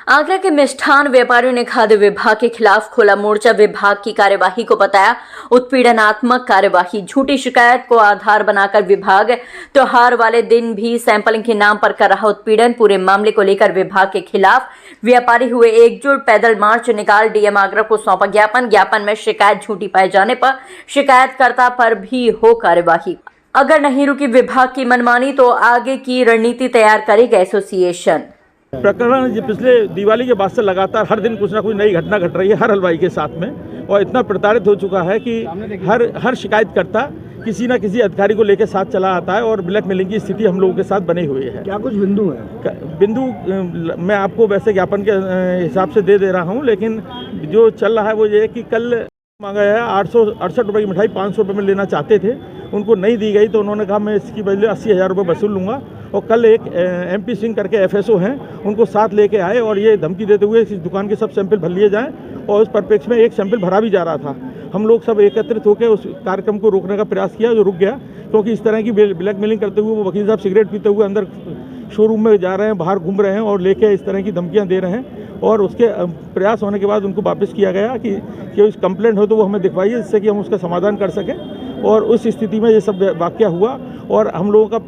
आगरा के मिष्ठान व्यापारियों ने खाद्य विभाग के खिलाफ खोला मोर्चा। विभाग की कार्यवाही को बताया उत्पीड़नात्मक कार्यवाही। झूठी शिकायत को आधार बनाकर विभाग त्योहार वाले दिन भी सैंपलिंग के नाम पर कर रहा उत्पीड़न। पूरे मामले को लेकर विभाग के खिलाफ व्यापारी हुए एकजुट। पैदल मार्च निकाल डीएम आगरा को सौंपा ज्ञापन में शिकायत झूठी पाए जाने पर शिकायतकर्ता पर भी हो कार्यवाही। अगर नहीं रुकी विभाग की मनमानी तो आगे की रणनीति तैयार करेगा एसोसिएशन। प्रकरण पिछले दिवाली के बाद से लगातार हर दिन कुछ ना कुछ नई घटना घट रही है हर हलवाई के साथ में, और इतना प्रताड़ित हो चुका है कि हर शिकायतकर्ता किसी न किसी अधिकारी को लेकर साथ चला आता है और ब्लैकमेलिंग की स्थिति हम लोगों के साथ बनी हुई है। क्या कुछ बिंदु है? बिंदु मैं आपको वैसे ज्ञापन के हिसाब से दे रहा हूँ, लेकिन जो चल रहा है वो ये है कि कल मांगा है 868 रुपये की मिठाई 500 रुपये में लेना चाहते थे, उनको नहीं दी गई तो उन्होंने कहा मैं इसकी बदले 80,000 रुपये वसूल लूँगा। और कल एक MP सिंह करके FSO हैं, उनको साथ लेके आए और ये धमकी देते हुए इस दुकान के सब सैंपल भर लिए जाएँ, और उस परिप्रेक्ष्य में एक सैंपल भरा भी जा रहा था। हम लोग सब एकत्रित होकर उस कार्यक्रम को रोकने का प्रयास किया, जो रुक गया, क्योंकि इस तरह की ब्लैकमेलिंग करते हुए वो वकील साहब सिगरेट पीते हुए अंदर शोरूम में जा रहे हैं, बाहर घूम रहे हैं और लेके इस तरह की धमकियां दे रहे हैं। और उसके प्रयास होने के बाद उनको वापस किया गया कि कंप्लेंट हो तो वो हमें दिखवाइए, जिससे कि हम उसका समाधान कर सकें। और उस स्थिति में ये सब वाक़या हुआ। और हम लोगों का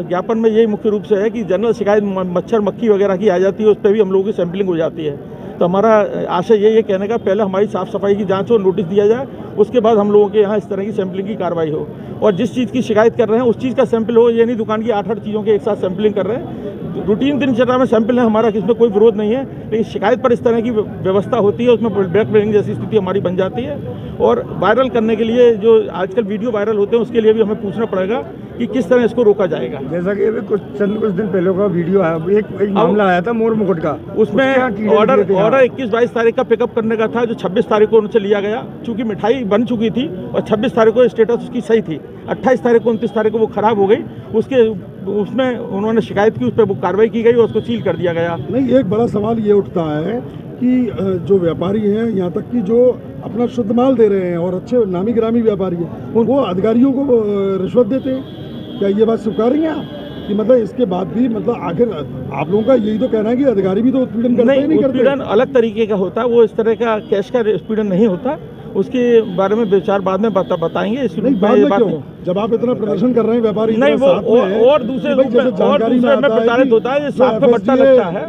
ज्ञापन में यही मुख्य रूप से है कि जनरल शिकायत मच्छर मक्खी वगैरह की आ जाती है, उस पर भी हम लोगों की सैंपलिंग हो जाती है। तो हमारा आशय यही है कहने का, पहले हमारी साफ़ सफाई की जांच हो, नोटिस दिया जाए, उसके बाद हम लोगों के यहाँ इस तरह की सैंपलिंग की कार्रवाई हो। और जिस चीज़ की शिकायत कर रहे हैं उस चीज़ का सैंपल हो, ये नहीं दुकान की 8-8 चीज़ों के एक साथ सैंपलिंग कर रहे हैं। रूटीन दिनचर्या में सैंपल है हमारा, किसमें कोई विरोध नहीं है, लेकिन शिकायत पर इस तरह की व्यवस्था होती है, उसमें ब्लैकमेलिंग जैसी स्थिति हमारी बन जाती है। और वायरल करने के लिए जो आजकल वीडियो वायरल होते हैं उसके लिए भी हमें पूछना पड़ेगा कि किस तरह इसको रोका जाएगा। जैसा कि अभी कुछ दिन पहले का वीडियो आया, एक मामला आया था मोर मुकुट का, उसमें ऑर्डर 21-22 तारीख का पिकअप करने का था, जो 26 तारीख को उनसे लिया गया। चूंकि मिठाई बन चुकी थी और 26 तारीख को स्टेटस उसकी सही थी, 28 तारीख को 29 तारीख को वो खराब हो गई, उसमें उन्होंने शिकायत की, उस पर वो कार्रवाई की गई और उसको सील कर दिया गया। नहीं, एक बड़ा सवाल ये उठता है कि जो व्यापारी हैं, यहाँ तक कि जो अपना शुद्ध माल दे रहे हैं और अच्छे नामी ग्रामी व्यापारी हैं, वो अधिकारियों को रिश्वत देते हैं। क्या ये बात स्वीकारेंगे आप कि मतलब इसके बाद भी मतलब आखिर आप लोगों का यही तो कहना है कि अधिकारी भी तो उत्पीड़न करते हैं? नहीं करते। उत्पीड़न अलग तरीके का होता है, वो इस तरह का कैश का उत्पीड़न नहीं होता। उसके बारे में विचार बाद में बताएंगे। जब आप इतना प्रदर्शन कर रहे हैं व्यापारी नहीं, वो और दूसरे में प्रताड़ित होता है। साग पे बट्टा लगता है,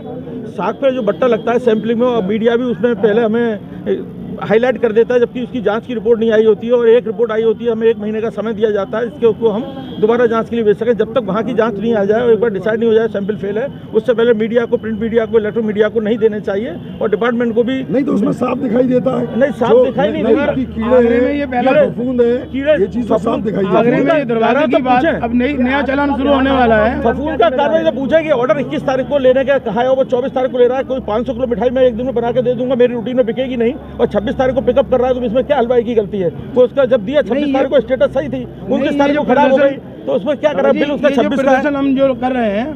साग पे जो बट्टा लगता है सैंपलिंग में, और मीडिया भी उसमें पहले हमें हाईलाइट कर देता है, जबकि उसकी जांच की रिपोर्ट नहीं आई होती है, और एक रिपोर्ट आई होती है, हमें 1 महीने का समय दिया जाता है इसके, उसको हम दोबारा जांच के लिए भेज सकें। जब तक वहाँ की जांच नहीं आ जाए और एक बार डिसाइड नहीं हो जाए सैंपल फेल है, उससे पहले मीडिया को, प्रिंट मीडिया को, इलेक्ट्रॉनिक मीडिया को नहीं देने चाहिए, और डिपार्टमेंट को भी नहीं। तो उसमें साफ दिखाई देता है? नहीं, साफ दिखाई नहीं देता। कीड़े में ये पहला फफूंद है, ये चीज साफ दिखाई देती है। अब नया चलन शुरू होने वाला है। फफूंद का कार्रवाई जब पूछा कि ऑर्डर 21 तारीख को लेने का कहा है, वो 24 तारीख को ले रहा है, कोई 500 किलो मिठाई मैं एक दिन में बना के दे दूंगा, मेरी रूटीन में बिकेगी नहीं, और 26 तारीख को पिकअप कर रहा है, तो इसमें क्या हलवाई की गलती है? तो उसका जब दिया 26 तारीख को स्टेटस सही थी, 29 तारीख को खराब हो गई, तो उसमें क्या करा? बिल उसका 26 का है। हम जो कर रहे हैं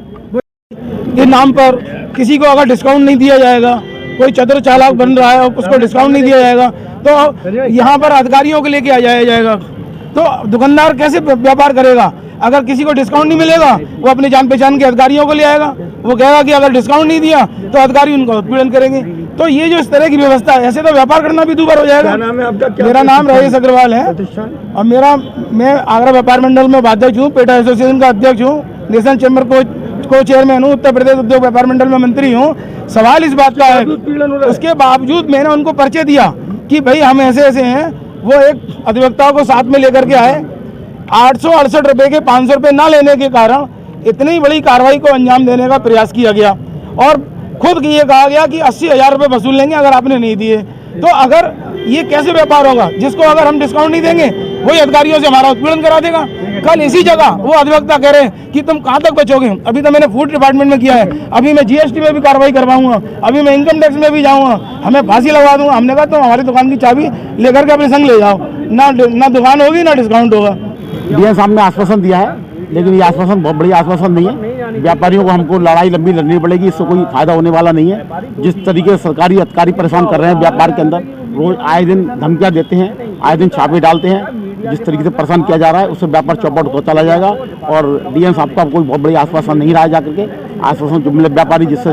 के नाम पर किसी को अगर डिस्काउंट नहीं दिया जाएगा, कोई चतुर चालाक बन रहा है उसको डिस्काउंट नहीं दिया जाएगा, तो यहाँ पर अधिकारियों को लेके आ जाएगा, तो दुकानदार कैसे व्यापार करेगा? अगर किसी को डिस्काउंट नहीं मिलेगा, वो अपनी जान पहचान के अधिकारियों को ले आएगा, वो कहेगा कि अगर डिस्काउंट नहीं दिया तो अधिकारी उनका उत्पीड़न करेंगे। तो ये जो इस तरह की व्यवस्था है, ऐसे तो व्यापार करना भी दूभर हो जाएगा। क्या नाम है आपका? मेरा नाम राजेश अग्रवाल है, और मैं आगरा व्यापार मंडल में उपाध्यक्ष हूँ, पेटा एसोसिएशन का अध्यक्ष हूँ, नेशनल चैम्बर को चेयरमैन हूँ, उत्तर प्रदेश उद्योग व्यापार मंडल में मंत्री हूँ। सवाल इस बात का है, उसके बावजूद मैंने उनको परिचय दिया कि भाई हम ऐसे ऐसे हैं। वो एक अधिवक्ता को साथ में लेकर के आए, 868 रुपये के 500 रुपये ना लेने के कारण इतनी बड़ी कार्रवाई को अंजाम देने का प्रयास किया गया, और खुद ये कहा गया कि 80,000 रुपये वसूल लेंगे अगर आपने नहीं दिए। तो अगर ये कैसे व्यापार होगा, जिसको अगर हम डिस्काउंट नहीं देंगे वही अधिकारियों से हमारा उत्पीड़न करा देगा। कल इसी जगह वो अधिवक्ता कह रहे हैं कि तुम कहाँ तक बचोगे। अभी तो मैंने फूड डिपार्टमेंट में किया है, अभी मैं GST में भी कार्रवाई करवाऊंगा, अभी मैं इनकम टैक्स में भी जाऊँगा, हमें फांसी लगवा दूंगा। हमने कहा तुम हमारी दुकान की चाबी लेकर के अपने संग ले जाओ, ना दुकान होगी ना डिस्काउंट होगा। डीएम साहब ने आश्वासन दिया है, लेकिन ये आश्वासन बहुत बड़ी आश्वासन नहीं है। व्यापारियों को हमको लड़ाई लंबी लड़नी पड़ेगी, इससे कोई फायदा होने वाला नहीं है। जिस तरीके से सरकारी अधिकारी परेशान कर रहे हैं व्यापार के अंदर, रोज आए दिन धमकियां देते हैं, आए दिन छापे डालते हैं, जिस तरीके से परेशान किया जा रहा है उससे व्यापार चौपट होता चला जाएगा। और डीएम साहब का कोई बहुत बड़ी आश्वासन नहीं रहा जाकर के, आश्वासन जो व्यापारी जिससे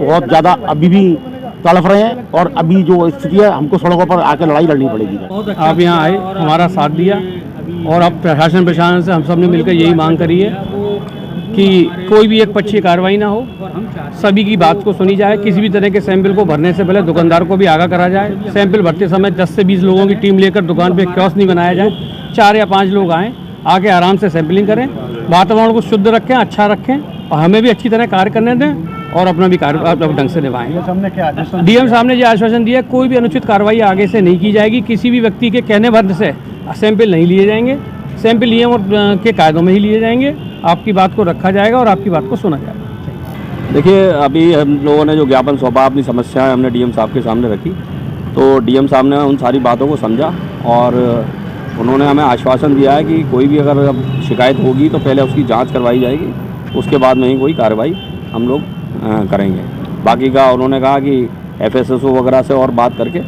बहुत ज़्यादा अभी भी तड़फ रहे हैं और अभी जो स्थिति है हमको सड़कों पर आकर लड़ाई लड़नी पड़ेगी। आप यहाँ आए, हमारा साथ दिया और अब प्रशासन से हम सब ने मिलकर यही मांग करी है कि कोई भी एक पक्षीय कार्रवाई ना हो, सभी की बात को सुनी जाए। किसी भी तरह के सैंपल को भरने से पहले दुकानदार को भी आगाह करा जाए। सैंपल भरते समय 10 से 20 लोगों की टीम लेकर दुकान पे कियोस्क नहीं बनाया जाए। 4 या 5 लोग आएँ, आके आराम से सैंपलिंग करें, वातावरण को शुद्ध रखें, अच्छा रखें और हमें भी अच्छी तरह कार्य करने दें और अपना भी कार्य ढंग से निभाएं। डीएम साहब ने जो आश्वासन दिया, कोई भी अनुचित कार्रवाई आगे से नहीं की जाएगी। किसी भी व्यक्ति के कहने भर से सैंपल नहीं लिए जाएंगे। सैंपल लिए और के कायदों में ही लिए जाएंगे। आपकी बात को रखा जाएगा और आपकी बात को सुना जाएगा। देखिए, अभी हम लोगों ने जो ज्ञापन सौंपा, अपनी समस्याएं हमने डीएम साहब के सामने रखी, तो डीएम साहब ने उन सारी बातों को समझा और उन्होंने हमें आश्वासन दिया है कि कोई भी अगर अब शिकायत होगी तो पहले उसकी जांच करवाई जाएगी, उसके बाद में ही कोई कार्रवाई हम लोग करेंगे। बाकी का उन्होंने कहा कि FSSO वगैरह से और बात करके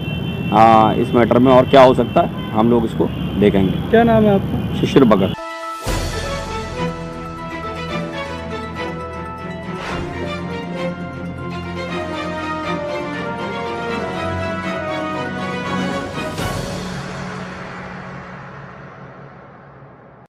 इस मैटर में और क्या हो सकता है हम लोग इसको देखेंगे। क्या नाम है आपका? शिशिर भगत।